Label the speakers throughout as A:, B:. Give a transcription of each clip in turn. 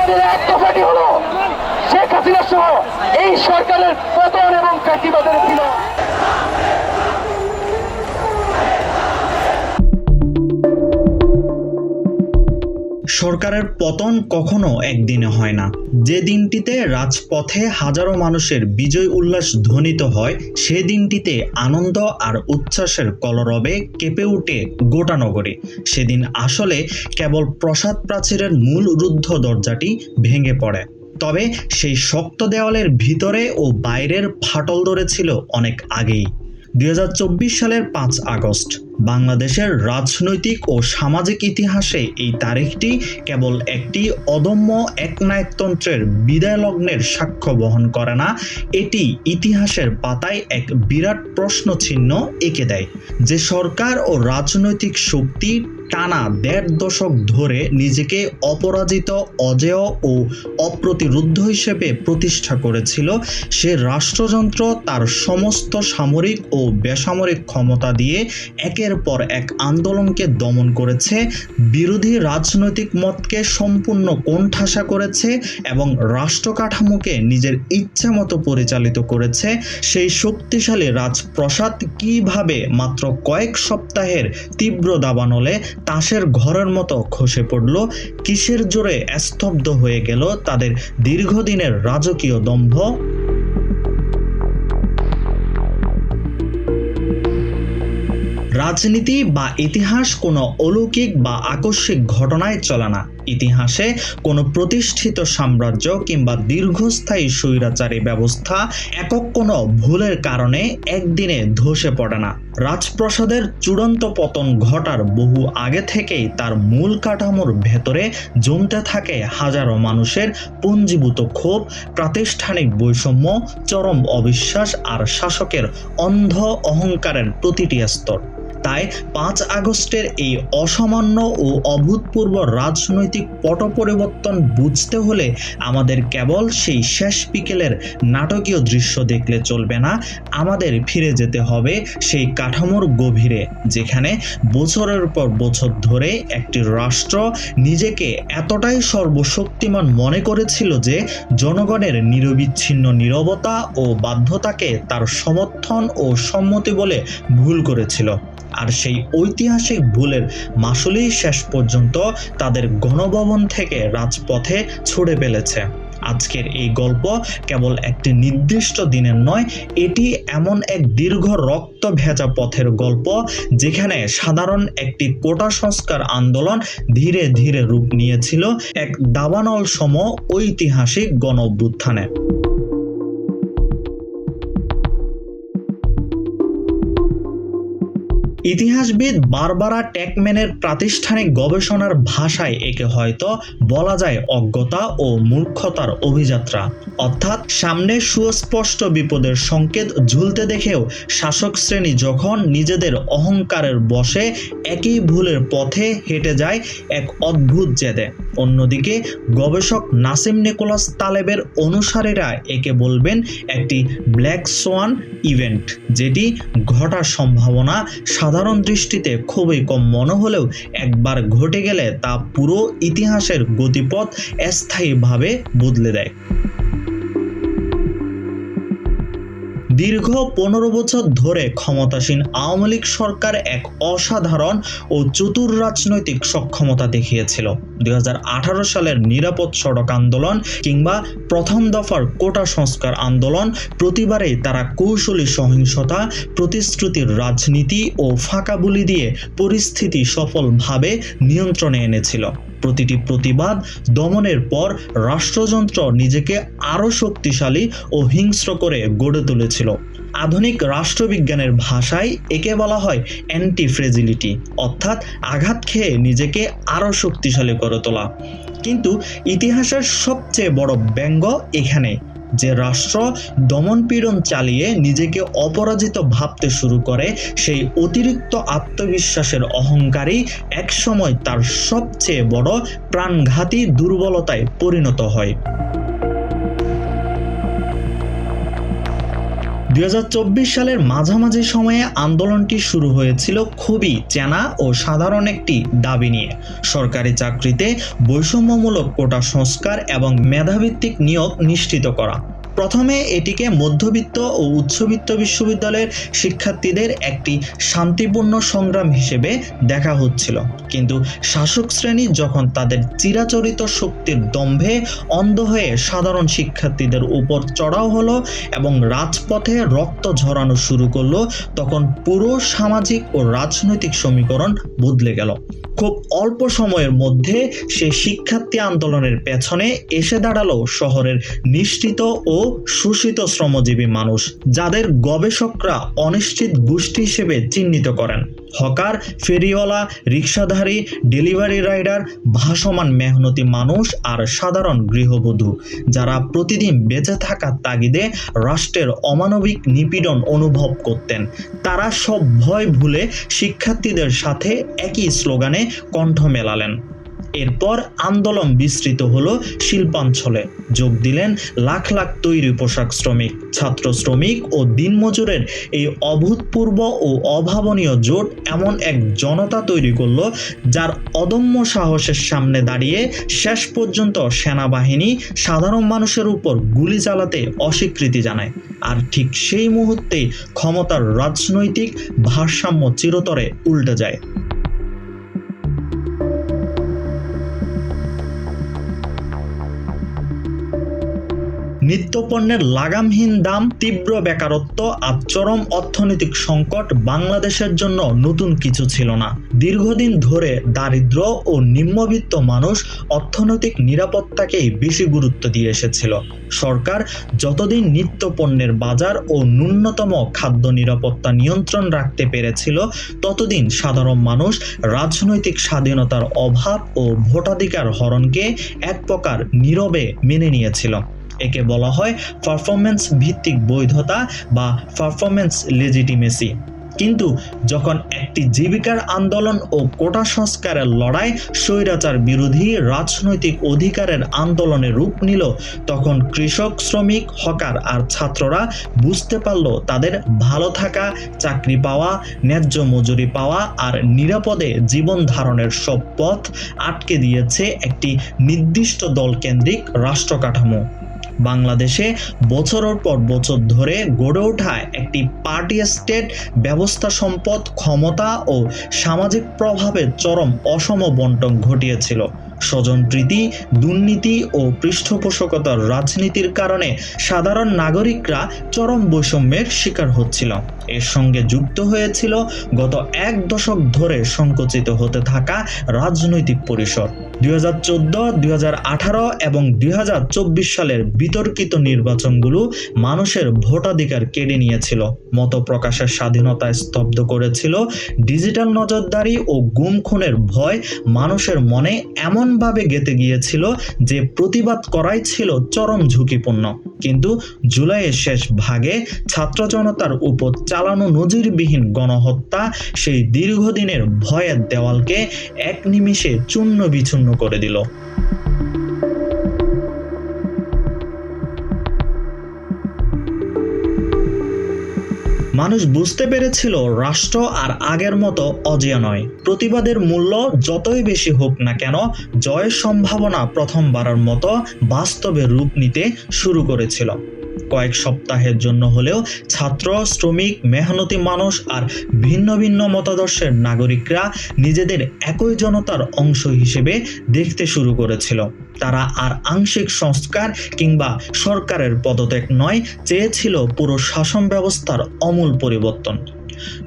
A: আমাদের এক দফাটি হলো শেখ হাসিনা সহ এই সরকারের পতন এবং ফ্যাসিবাদের ছিল।
B: সরকারের পতন কখনো একদিনে হয় না। যে দিনটিতে রাজপথে হাজারো মানুষের বিজয় উল্লাস ধ্বনিত হয়, সে দিনটিতে আনন্দ আর উচ্ছ্বাসের কলরবে কেঁপে ওঠে গোটা নগরী। সেদিন আসলে কেবল প্রাসাদ প্রাচীরের মূল রুদ্ধ দরজাটি ভেঙে পড়ে। তবে সেই শক্ত দেওয়ালের ভিতরে ও বাইরের ফাটল ধরেছিল অনেক আগেই। 2024 সালের 5 আগস্ট বাংলাদেশের রাজনৈতিক ও সামাজিক ইতিহাসে এই তারিখটি কেবল একটি অদম্য একনায়কতন্ত্রের বিদায় লগ্নের সাক্ষ্য বহন করে না, এটি ইতিহাসের পাতায় এক বিরাট প্রশ্ন চিহ্ন এঁকে দেয়। যে সরকার ও রাজনৈতিক শক্তি টানা 1.5 দশক ধরে নিজেকে অপরাজিত, অজেয় ও অপ্রতিরোধ্য হিসেবে প্রতিষ্ঠা করেছিল, সে রাষ্ট্রযন্ত্র তার সমস্ত সামরিক ও বেসামরিক ক্ষমতা দিয়ে একের পর এক আন্দোলনকে দমন করেছে, বিরোধী রাজনৈতিক মতকে সম্পূর্ণ কোণঠাসা করেছে এবং রাষ্ট্র কাঠামোকে নিজের ইচ্ছে মতো পরিচালিত করেছে। সেই শক্তিশালী রাজপ্রাসাদ কিভাবে মাত্র কয়েক সপ্তাহের তীব্র দাবানলে তাসের ঘরের মতো খসে পড়ল, কিসের জোরে স্তব্ধ হয়ে গেল তাদের দীর্ঘদিনের রাজকীয় দম্ভ। রাজনীতি বা ইতিহাস কোনো অলৌকিক বা আকস্মিক ঘটনায় চলে না। ইতিহাসে কোনো প্রতিষ্ঠিত সাম্রাজ্য কিংবা দীর্ঘস্থায়ী স্বৈরাচারী ব্যবস্থা একক কোনো ভুলের কারণে একদিনে ধসে পড়ে না। রাজপ্রাসাদের চূড়ান্ত পতন ঘটার বহু আগে থেকেই তার মূল কাঠামোর ভেতরে জমতে থাকে হাজারো মানুষের পুঞ্জীভূত ক্ষোভ, প্রাতিষ্ঠানিক বৈষম্য, চরম অবিশ্বাস আর শাসকের অন্ধ অহংকারের প্রতিটি স্তর। তাই 5 আগস্টের এই অসামান্য ও অভূতপূর্ব রাজনৈতিক পট পরিবর্তন বুঝতে হলে আমাদের কেবল সেই শেষ বিকেলের নাটকীয় দৃশ্য দেখলে চলবে না, আমাদের ফিরে যেতে হবে সেই কাঠামোর গভীরে, যেখানে বছরের পর বছর ধরে একটি রাষ্ট্র নিজেকে এতটাই সর্বশক্তিমান মনে করেছিল যে জনগণের নিরবিচ্ছিন্ন নীরবতা ও বাধ্যতাকে তার সমর্থন ও সম্মতি বলে ভুল করেছিল। আর সেই ঐতিহাসিক ভুলের মাসুলই শেষ পর্যন্ত তাদের গণভবন থেকে রাজপথে ছুড়ে ফেলেছে। আজকের এই গল্প কেবল একটি নির্দিষ্ট দিনের নয়, এটি এমন এক দীর্ঘ রক্ত ভেজা পথের গল্প যেখানে সাধারণ একটি কোটা সংস্কার আন্দোলন ধীরে ধীরে রূপ নিয়েছিল এক দাবানল সম ঐতিহাসিক গণ অভ্যুত্থানে। ইতিহাসবিদ বারবারা ট্যাকম্যানের প্রাতিষ্ঠানিক গবেষণার ভাষায় একে হয়তো বলা যায় অজ্ঞতা ও মূর্খতার অভিযাত্রা। অর্থাৎ সামনে সুস্পষ্ট বিপদের সংকেত ঝুলতে দেখেও শাসক শ্রেণী যখন নিজেদের অহংকারের বশে একই ভুলের পথে হেঁটে যায় এক অদ্ভুত জেদে। অন্যদিকে গবেষক নাসিম নিকোলাস তালেবের অনুসারীরা একে বলবেন একটি ব্ল্যাক সোয়ান ইভেন্ট, যেটি ঘটার সম্ভাবনা সাধারণ দৃষ্টিতে খুবই কম মনে হলেও একবার ঘটে গেলে তা পুরো ইতিহাসের গতিপথ স্থায়ীভাবে বদলে দেয়। দীর্ঘ 15 বছর ধরে ক্ষমতাসীন আওয়ামী লীগ সরকার এক অসাধারণ ও চতুর রাজনৈতিক সক্ষমতা দেখিয়েছিল। 2018 সালের নিরাপদ সড়ক আন্দোলন কিংবা প্রথম দফার কোটা সংস্কার আন্দোলন, প্রতিবারেই তারা কৌশলী সহিংসতা, প্রতিশ্রুতির রাজনীতি ও ফাঁকা বুলি দিয়ে পরিস্থিতি সফলভাবে নিয়ন্ত্রণে এনেছিল। প্রতিটি প্রতিবাদ দমনের পর রাষ্ট্রযন্ত্র নিজেকে আরও শক্তিশালী ও হিংস্র করে গড়ে তুলেছিল। আধুনিক রাষ্ট্রবিজ্ঞানের ভাষায় একে বলা হয় অ্যান্টি ফ্রেজিলিটি, অর্থাৎ আঘাত খেয়ে নিজেকে আরও শক্তিশালী করে তোলা। কিন্তু ইতিহাসের সবচেয়ে বড় ব্যঙ্গ এখানে, যে রাষ্ট্র দমনপীড়ন চালিয়ে নিজেকে অপরাজিত ভাবতে শুরু করে, সেই অতিরিক্ত আত্মবিশ্বাসের অহংকারই একসময় তার সবচেয়ে বড় প্রাণঘাতী দুর্বলতায় পরিণত হয়। 2024 সালের মাঝামাঝি সময়ে আন্দোলনটি শুরু হয়েছিল খুবই চেনা ও সাধারণ একটি দাবি নিয়ে, সরকারি চাকরিতে বৈষম্যমূলক কোটা সংস্কার এবং মেধাভিত্তিক নিয়োগ নিশ্চিত করা। প্রথমে এটিকে মধ্যবিত্ত ও উচ্চবিত্ত বিশ্ববিদ্যালয়ের শিক্ষার্থীদের একটি শান্তিপূর্ণ সংগ্রাম হিসেবে দেখা হচ্ছিল, কিন্তু শাসক শ্রেণী যখন তাদের চিরাচরিত শক্তির দম্ভে অন্ধ হয়ে সাধারণ শিক্ষার্থীদের উপর চড়াও হলো এবং রাজপথে রক্ত ঝরানো শুরু করলো, তখন পুরো সামাজিক ও রাজনৈতিক সমীকরণ বদলে গেল। খুব অল্প সময়ের মধ্যে সেই শিক্ষার্থী আন্দোলনের পেছনে এসে দাঁড়ালো শহরের নিশ্চিত ও শোষিত শ্রমজীবী মানুষ, যাদের গবেষকরা অনিশ্চিত গোষ্ঠী হিসেবে চিহ্নিত করেন। হকার, ফেরিওয়ালা, রিক্সাধারী, ডেলিভারি রাইডার, ভাসমান মেহনতি মানুষ আর সাধারণ গৃহবধূ, যারা প্রতিদিন বেঁচে থাকার তাগিদে রাষ্ট্রের অমানবিক নিপীড়ন অনুভব করতেন। তারা সব ভয় ভুলে শিক্ষার্থীদের সাথে একই স্লোগানে কণ্ঠ মেলালেন। এরপর আন্দোলন বিস্তৃত হলো শিল্পাঞ্চলে। যোগ দিলেন লাখ লাখ তৈরি পোশাক শ্রমিক, ছাত্র শ্রমিক ও দিনমজুরের এই অভূতপূর্ব ও অভাবনীয় জোট এমন এক জনতা তৈরি করলো, যার অদম্য সাহসের সামনে দাঁড়িয়ে শেষ পর্যন্ত সেনাবাহিনী সাধারণ মানুষের উপর গুলি চালাতে অস্বীকৃতি জানায়। আর ঠিক সেই মুহূর্তে ক্ষমতার রাজনৈতিক ভারসাম্য চিরতরে উল্টে যায়। নিত্যপণ্যের লাগামহীন দাম, তীব্র বেকারত্ব আর চরম অর্থনৈতিক সংকট বাংলাদেশের জন্য নতুন কিছু ছিল না। দীর্ঘদিন ধরে দারিদ্র ও নিম্নবিত্ত মানুষ অর্থনৈতিক নিরাপত্তাকেই বেশি গুরুত্ব দিয়ে এসেছিল। সরকার যতদিন নিত্যপণ্যের বাজার ও ন্যূনতম খাদ্য নিরাপত্তা নিয়ন্ত্রণ রাখতে পেরেছিল, ততদিন সাধারণ মানুষ রাজনৈতিক স্বাধীনতার অভাব ও ভোটাধিকার হরণকে এক প্রকার নীরবে মেনে নিয়েছিল। একে বলা হয় পারফরম্যান্স ভিত্তিক বৈধতা বা পারফরম্যান্স লেজিটিমেসি। কিন্তু যখন একটি জীবিকার আন্দোলন ও কোটা সংস্কারের লড়াই স্বৈরাচার বিরোধী রাজনৈতিক অধিকারের আন্দোলনে রূপ নিল, তখন কৃষক, শ্রমিক, হকার আর ছাত্ররা বুঝতে পারল তাদের ভালো থাকা, চাকরি পাওয়া, ন্যায্য মজুরি পাওয়া আর নিরাপদে জীবন ধারণের সব পথ আটকে দিয়েছে একটি নির্দিষ্ট দলকেন্দ্রিক রাষ্ট্র কাঠামো। বাংলাদেশে বছরের পর বছর ধরে গড়ে ওঠা একটি পার্টি স্টেট ব্যবস্থা সম্পদ, ক্ষমতা ও সামাজিক প্রভাবের চরম অসম বণ্টন ঘটিয়েছিল। স্বজনপ্রীতি, দুর্নীতি ও পৃষ্ঠপোষকতার রাজনীতির কারণে সাধারণ নাগরিকরা চরম বৈষম্যের শিকার হচ্ছিল। এর সঙ্গে যুক্ত হয়েছিল গত এক দশক ধরে সংকুচিত হতে থাকা রাজনৈতিক পরিসর। 2014, 2018 এবং 2024 সালের বিতর্কিত নির্বাচনগুলো মানুষের ভোটাধিকার কেড়ে নিয়েছিল, মত প্রকাশের স্বাধীনতা স্তব্ধ করেছিল। ডিজিটাল নজরদারি ও গুম খুনের ভয় মানুষের মনে এমনভাবে গেঁথে গিয়েছিল যে প্রতিবাদ করাই ছিল চরম ঝুঁকিপূর্ণ। কিন্তু জুলাইয়ের শেষ ভাগে ছাত্র জনতার উপর চালানো নজিরবিহীন গণহত্যা সেই দীর্ঘদিনের ভয়ের দেওয়ালকে এক নিমিষে চূর্ণ বিচূর্ণ করে দিল। মানুষ বুঝতে পেরেছিল রাষ্ট্র আর আগের মতো অজেয় নয়। প্রতিবাদের মূল্য যতই বেশি হোক না কেন, জয়ের সম্ভাবনা প্রথমবারের মতো বাস্তবে রূপ নিতে শুরু করেছিল। কয়েক সপ্তাহের জন্য হলেও ছাত্র, শ্রমিক, মেহনতি মানুষ আর ভিন্ন ভিন্ন মতাদর্শের নাগরিকরা নিজেদের একই জনতার অংশ হিসেবে দেখতে শুরু করেছিল। তারা আর আংশিক সংস্কার কিংবা সরকারের পদত্যাগ নয়, চেয়েছিল পুরো শাসন ব্যবস্থার আমূল পরিবর্তন।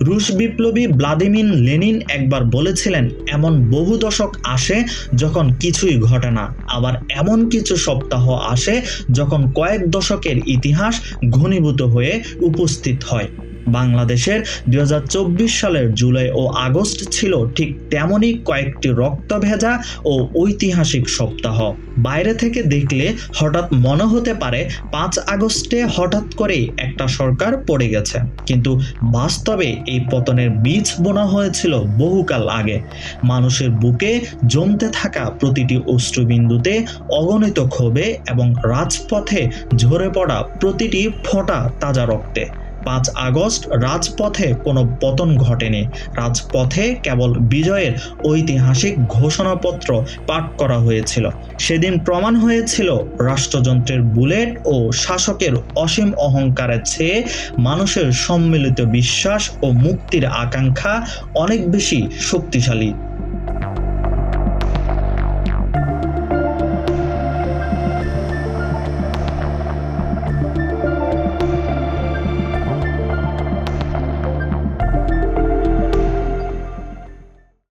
B: রুশ বিপ্লবী ভ্লাদিমির লেনিন একবার বলেছিলেন, এমন বহু দশক আসে যখন কিছুই ঘটে না, আবার এমন কিছু সপ্তাহ আসে যখন কয়েক দশকের ইতিহাস ঘনীভূত হয়ে উপস্থিত হয়। বাংলাদেশের 2024 সালের জুলাই ও আগস্ট ছিল ঠিক তেমনই কয়েকটি রক্তভেজা ও ঐতিহাসিক সপ্তাহ। বাইরে থেকে দেখলে হঠাৎ মনে হতে পারে 5 আগস্টে হঠাৎ করেই একটা সরকার পড়ে গেছে, কিন্তু বাস্তবে এই পতনের বীজ বোনা হয়েছিল বহুকাল আগে। মানুষের বুকে জমতে থাকা প্রতিটি অশ্রুবিন্দুতে, অগণিত ক্ষোভে এবং রাজপথে ঝরে পড়া প্রতিটি ফোঁটা তাজা রক্তে। 5 আগস্ট রাজপথে কোনো পতন ঘটেনি। রাজপথে কেবল বিজয়ের ঐতিহাসিক ঘোষণাপত্র পাঠ করা হয়েছিল। সেদিন প্রমাণ হয়েছিল রাষ্ট্রযন্ত্রের বুলেট ও শাসকের অসীম অহংকারের চেয়ে মানুষের সম্মিলিত বিশ্বাস ও মুক্তির আকাঙ্ক্ষা অনেক বেশি শক্তিশালী।